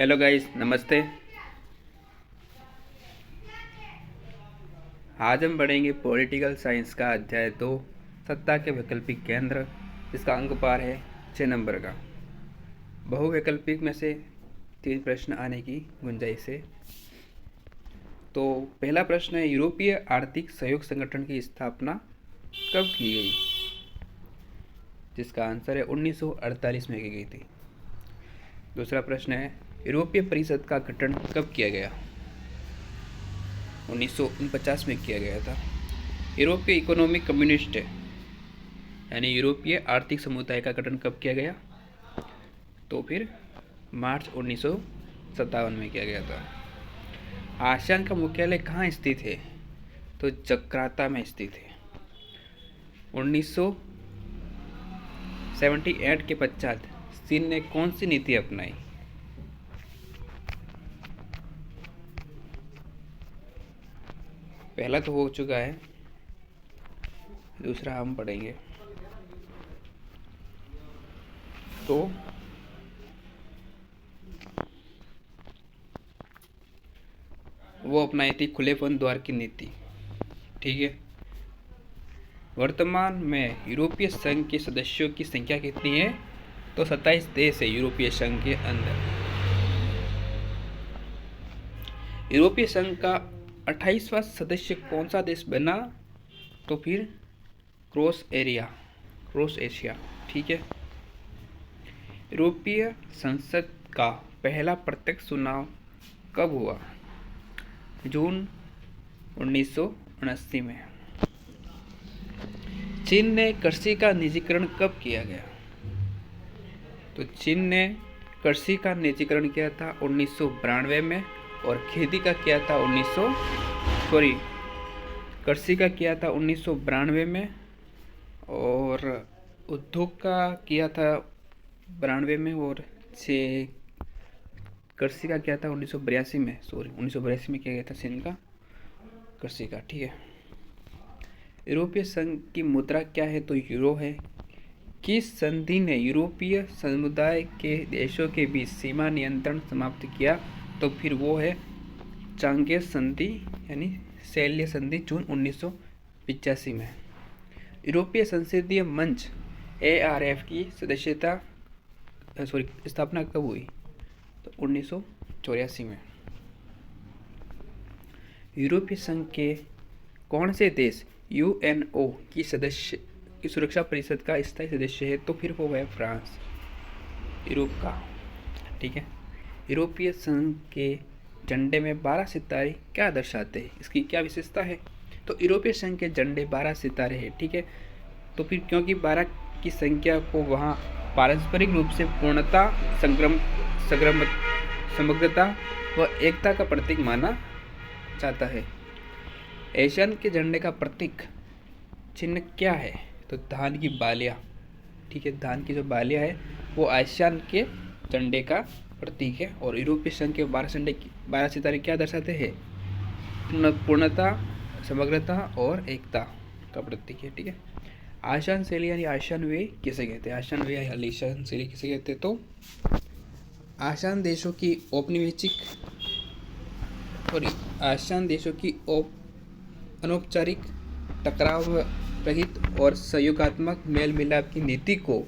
Hello guys, नमस्ते। आज हम पढ़ेंगे पॉलिटिकल साइंस का अध्याय 2, सत्ता के वैकल्पिक केंद्र, जिसका अंक पार है 6 नंबर का। बहुवैकल्पिक में से 3 प्रश्न आने की गुंजाइश है। तो पहला प्रश्न है, यूरोपीय आर्थिक सहयोग संगठन की स्थापना कब की गई? जिसका आंसर है 1948 में की गई थी। दूसरा प्रश्न है, यूरोपीय परिषद का गठन कब किया गया? 1949 में किया गया था। यूरोपीय इकोनॉमिक कम्युनिस्ट यानी यूरोपीय आर्थिक समुदाय का गठन कब किया गया? तो फिर मार्च 1957 में किया गया था। आसियान का मुख्यालय कहाँ स्थित है? तो जकार्ता में स्थित है। 1978 के पश्चात चीन ने कौन सी नीति अपनाई? पहला तो हो चुका है, दूसरा हम पढ़ेंगे। तो वो अपनाई थी खुलेपन द्वार की नीति। ठीक है। वर्तमान में यूरोपीय संघ के सदस्यों की संख्या कितनी है? तो 27 देश है यूरोपीय संघ के अंदर। यूरोपीय संघ का 28वां सदस्य कौन सा देश बना? तो फिर क्रॉस एशिया। ठीक है। यूरोपीय संसद का पहला प्रत्यक्ष चुनाव कब हुआ? जून 1979 में। चीन ने कृषि का निजीकरण कब किया गया? तो चीन ने कृषि का निजीकरण किया था 1992 में, और खेती का किया था कृषि का किया था 1992 में, और उद्योग का किया था 92 में, और कृषि का किया था 1982 में। 1982 में किया गया था चीन का कृषि का। ठीक है। यूरोपीय संघ की मुद्रा क्या है? तो यूरो है। किस संधि ने यूरोपीय समुदाय के देशों के बीच सीमा नियंत्रण समाप्त किया? तो फिर वो है चांगे संधि यानी शैल्य संधि, जून 1985 में। यूरोपीय संसदीय मंच ARF की स्थापना कब हुई? तो 1984 में। यूरोपीय संघ के कौन से देश UNO की सुरक्षा परिषद का स्थायी सदस्य है? तो फिर वो है फ्रांस, यूरोप का। ठीक है। यूरोपीय संघ के झंडे में 12 सितारे क्या दर्शाते हैं? इसकी क्या विशेषता है? तो यूरोपीय संघ के झंडे 12 सितारे हैं। ठीक है। तो फिर क्योंकि 12 की संख्या को वहाँ पारस्परिक रूप से पूर्णता, समग्रता व एकता का प्रतीक माना जाता है। एशियन के झंडे का प्रतीक चिन्ह क्या है? तो धान की बालियाँ। ठीक है। धान की जो बालियाँ है वो आसियान के झंडे का प्रतीक है। और यूरोपीय संघ के 12 सितारे क्या दर्शाते हैं? पूर्णता, समग्रता और एकता का प्रतीक है। ठीक है। आसियान शैली यानी आसियान वे किसे कहते हैं? आसियान वे या आसियान शैली किसे कहते हैं? तो आसियान देशों की अनौपचारिक, टकराव रहित और सहयोगात्मक मेल मिलाप की नीति को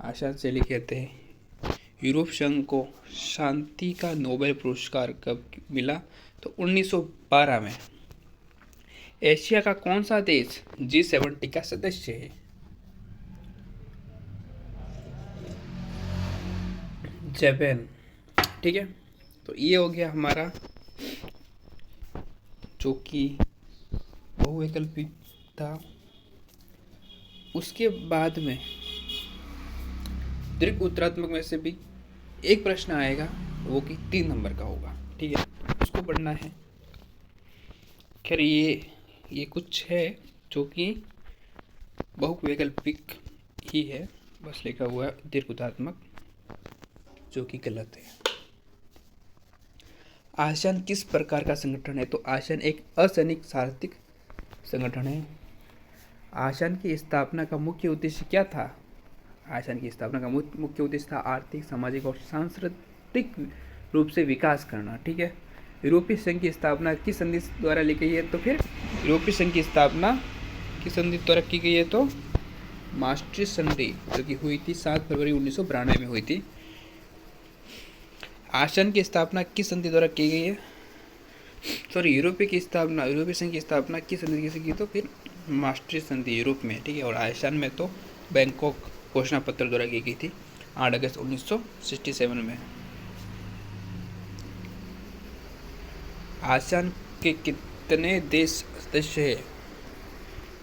आसियान शैली कहते हैं। यूरोप संघ को शांति का नोबेल पुरस्कार कब मिला? तो 1912 में। एशिया का कौन सा देश G70 का सदस्य है? जापान। ठीक है। तो ये हो गया हमारा जो कि बहुवैकल्पिक था। उसके बाद में दीर्घ उत्तरात्मक में से भी एक प्रश्न आएगा, वो कि 3 नंबर का होगा। ठीक है। उसको पढ़ना है। खैर ये कुछ है जो कि बहुवैकल्पिक ही है, बस लिखा हुआ है दीर्घ उत्तरात्मक, जो कि गलत है। आसियान किस प्रकार का संगठन है? तो आसियान एक असैनिक सार्वत्रिक संगठन है। आसियान की स्थापना का मुख्य उद्देश्य क्या था? आसियान की स्थापना का मुख्य उद्देश्य था आर्थिक, सामाजिक और प्राकृतिक रूप से विकास करना। ठीक है, यूरोपीय संघ की स्थापना किस संधि द्वारा ली गई है? तो फिर यूरोपीय संघ की स्थापना किस संधि द्वारा की गई है? तो maastricht संधि, जो कि हुई थी 7 फरवरी 1992 में हुई थी। आसियान की स्थापना किस संधि द्वारा की गई है? यूरोपीय संघ की स्थापना किस संधि से की? तो फिर maastricht संधि यूरोप में। ठीक है, और आसियान में तो बैंकॉक घोषणा पत्र द्वारा की गई थी 8 अगस्त 1967 में। आसियान के कितने देश सदस्य है?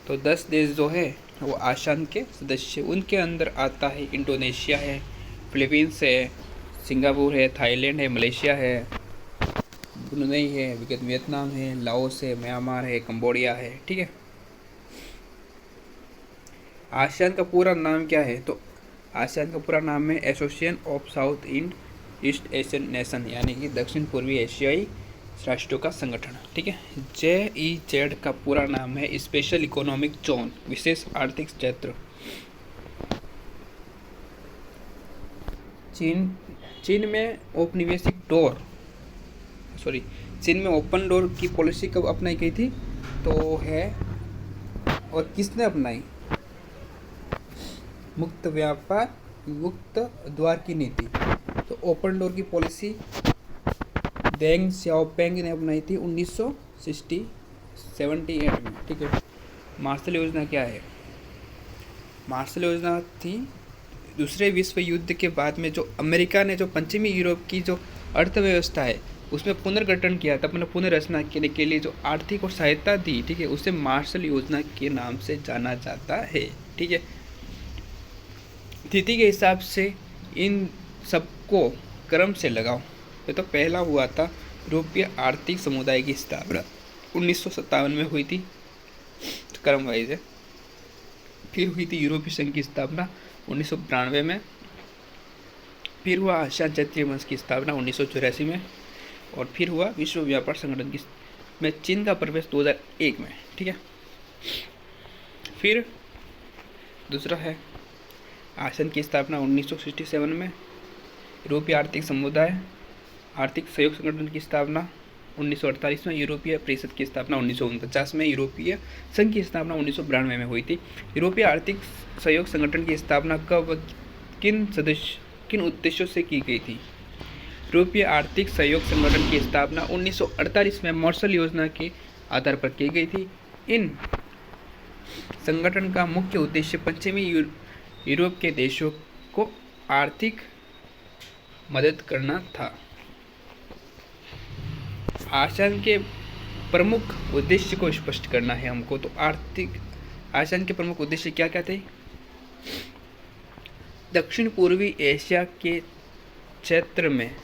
तो 10 देश जो है वो आसियान के सदस्य, उनके अंदर आता है इंडोनेशिया है, फिलीपींस है, सिंगापुर है, थाईलैंड है, मलेशिया है, ब्रुनई है, वियतनाम है, लाओस है, म्यांमार है, कंबोडिया है। ठीक है, आसियान का पूरा नाम क्या है? तो आसियान का पूरा नाम है association of south east Asian nation, यानी कि दक्षिण पूर्वी एशियाई राष्ट्रों का संगठन। ठीक है, JEZ का पूरा नाम है स्पेशल इकोनॉमिक जोन, विशेष आर्थिक क्षेत्र। चीन में ओपन डोर की पॉलिसी कब अपनाई गई थी? तो है, और किसने अपनाई? मुक्त व्यापार मुक्त द्वार की नीति। तो ओपन डोर की पॉलिसी डेंग सियाओपिंग ने अपनाई थी 1978 में। ठीक है, मार्शल योजना क्या है? मार्शल योजना थी दूसरे विश्व युद्ध के बाद में जो अमेरिका ने जो पश्चिमी यूरोप की जो अर्थव्यवस्था है उसमें पुनर्गठन किया था, अपना पुनर्रचना करने के लिए जो आर्थिक और सहायता दी, ठीक है, उसे मार्शल योजना के नाम से जाना जाता है। ठीक है, तिथि के हिसाब से इन सबको क्रम से लगाओ। तो पहला हुआ था यूरोपीय आर्थिक समुदाय की स्थापना 1957 में हुई थी, तो क्रम वाइज है। फिर हुई थी यूरोपीय संघ की स्थापना 1992 में। फिर हुआ आसियान क्षेत्रीय मंच की स्थापना 1984 में, और फिर हुआ विश्व व्यापार संगठन की में चीन का प्रवेश 2001 में। ठीक है, फिर दूसरा है आसियान की स्थापना 1967 में, यूरोपीय आर्थिक सहयोग संगठन की स्थापना 1948 में, यूरोपीय परिषद की स्थापना 1949 में, यूरोपीय संघ की स्थापना 1992 में हुई थी। यूरोपीय आर्थिक सहयोग संगठन की स्थापना कब किन उद्देश्यों से की गई थी? यूरोपीय आर्थिक सहयोग संगठन की स्थापना 1948 में मार्शल योजना के आधार पर की गई थी। इन संगठन का मुख्य उद्देश्य पश्चिमी यूरोप के देशों को आर्थिक मदद करना था। आसियान के प्रमुख उद्देश्य को स्पष्ट करना है हमको। तो आसियान के प्रमुख उद्देश्य क्या क्या थे? दक्षिण पूर्वी एशिया के क्षेत्र में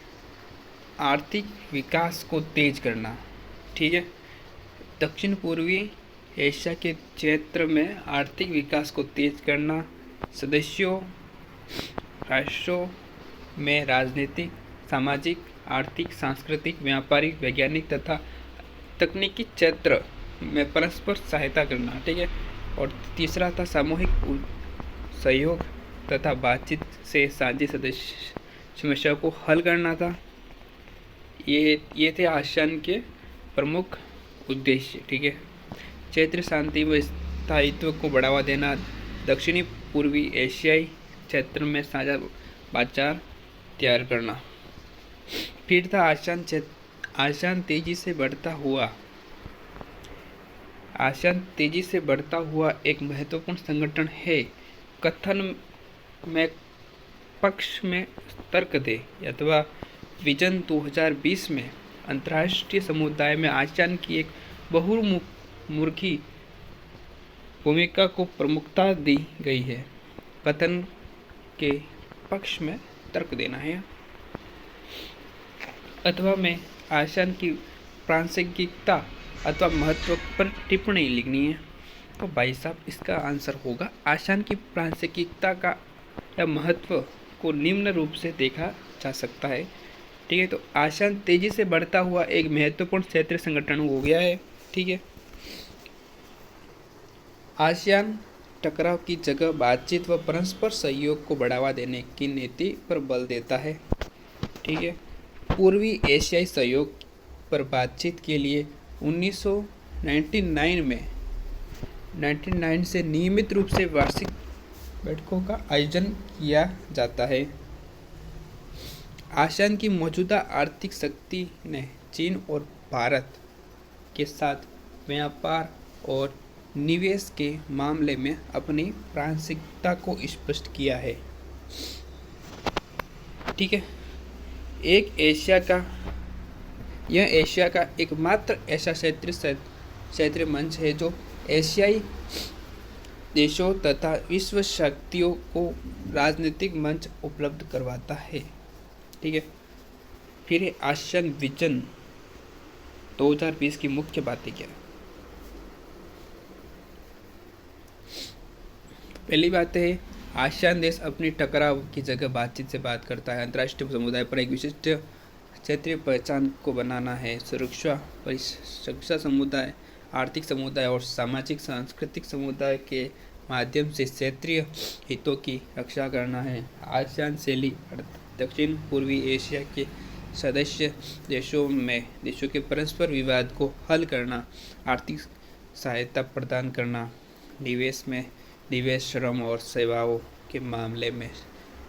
आर्थिक विकास को तेज करना। ठीक है, दक्षिण पूर्वी एशिया के क्षेत्र में आर्थिक विकास को तेज करना, राष्ट्रों में राजनीतिक, सामाजिक, आर्थिक, सांस्कृतिक, व्यापारिक, वैज्ञानिक तथा तकनीकी क्षेत्र में परस्पर सहायता करना। ठीक है, और तीसरा था सामूहिक सहयोग तथा बातचीत से साझी समस्याओं को हल करना था। ये थे आसियान के प्रमुख उद्देश्य। ठीक है, क्षेत्र शांति व स्थायित्व को बढ़ावा देना, दक्षिणी पूर्वी एशियाई क्षेत्र में साझा बाजार तैयार करना। फिर था आसियान तेजी से बढ़ता हुआ एक महत्वपूर्ण संगठन है। कथन में पक्ष में तर्क दे अथवा विजन 2020 में अंतर्राष्ट्रीय समुदाय में आसियान की एक बहुमुखी भूमिका को प्रमुखता दी गई है। कथन के पक्ष में तर्क देना है अथवा में आसियान की प्रासंगिकता अथवा महत्व पर टिप्पणी लिखनी है। तो भाई साहब इसका आंसर होगा आसियान की प्रासंगिकता का या महत्व को निम्न रूप से देखा जा सकता है। ठीक है, तो आसियान तेजी से बढ़ता हुआ एक महत्वपूर्ण क्षेत्रीय संगठन हो गया है। ठीक है, आसियान टकराव की जगह बातचीत व परस्पर सहयोग को बढ़ावा देने की नीति पर बल देता है। ठीक है। पूर्वी एशियाई सहयोग पर बातचीत के लिए 1999 से नियमित रूप से वार्षिक बैठकों का आयोजन किया जाता है। आसियान की मौजूदा आर्थिक शक्ति ने चीन और भारत के साथ व्यापार और निवेश के मामले में अपनी प्रासंगिकता को स्पष्ट किया है। ठीक है। यह एशिया का एकमात्र ऐसा क्षेत्रीय मंच है जो एशियाई देशों तथा विश्व शक्तियों को राजनीतिक मंच उपलब्ध करवाता है। ठीक है। फिर आसियान विजन 2020 की मुख्य बातें क्या है। पहली बात है, आसियान देश अपनी टकराव की जगह बातचीत से बात करता है। अंतर्राष्ट्रीय समुदाय पर एक विशिष्ट क्षेत्रीय पहचान को बनाना है। सुरक्षा समुदाय, आर्थिक समुदाय और सामाजिक सांस्कृतिक समुदाय के माध्यम से क्षेत्रीय हितों की रक्षा करना है। आसियान शैली दक्षिण पूर्वी एशिया के सदस्य देशों के परस्पर विवाद को हल करना, आर्थिक सहायता प्रदान करना, निवेश, श्रम और सेवाओं के मामले में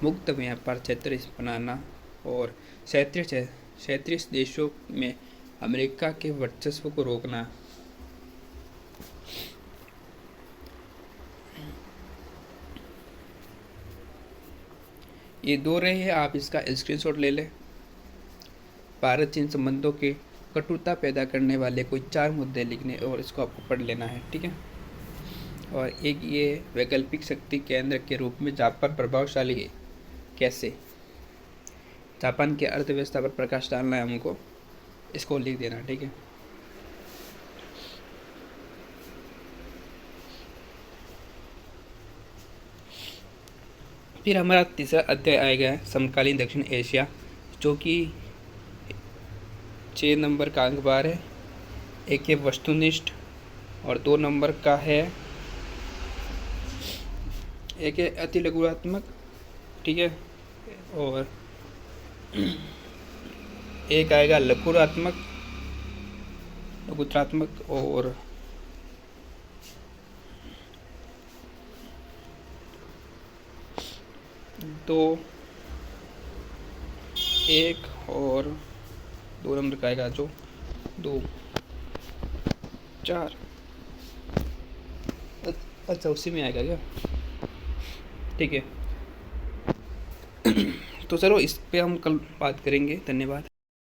मुक्त व्यापार क्षेत्र बनाना और क्षेत्रीय देशों में अमेरिका के वर्चस्व को रोकना। ये दो रहे हैं, आप इसका स्क्रीनशॉट ले लें। भारत चीन संबंधों के कटुता पैदा करने वाले कोई 4 मुद्दे लिखने और इसको आपको पढ़ लेना है। ठीक है। और एक ये वैकल्पिक शक्ति केंद्र के रूप में जापान प्रभावशाली है। कैसे? जापान की अर्थव्यवस्था पर प्रकाश डालना है हमको, इसको लिख देना। ठीक है। फिर हमारा तीसरा अध्याय आएगा समकालीन दक्षिण एशिया, जो कि 6 नंबर का अंक बार है। एक है वस्तुनिष्ठ और 2 नंबर का है, एक है अति लघुत्मक। ठीक है। और एक आएगा लघुत्मक और एक और 2 नंबर का आएगा जो 2, 4। अच्छा, उसी में आएगा क्या? ठीक है। तो चलो इस पे हम कल बात करेंगे। धन्यवाद।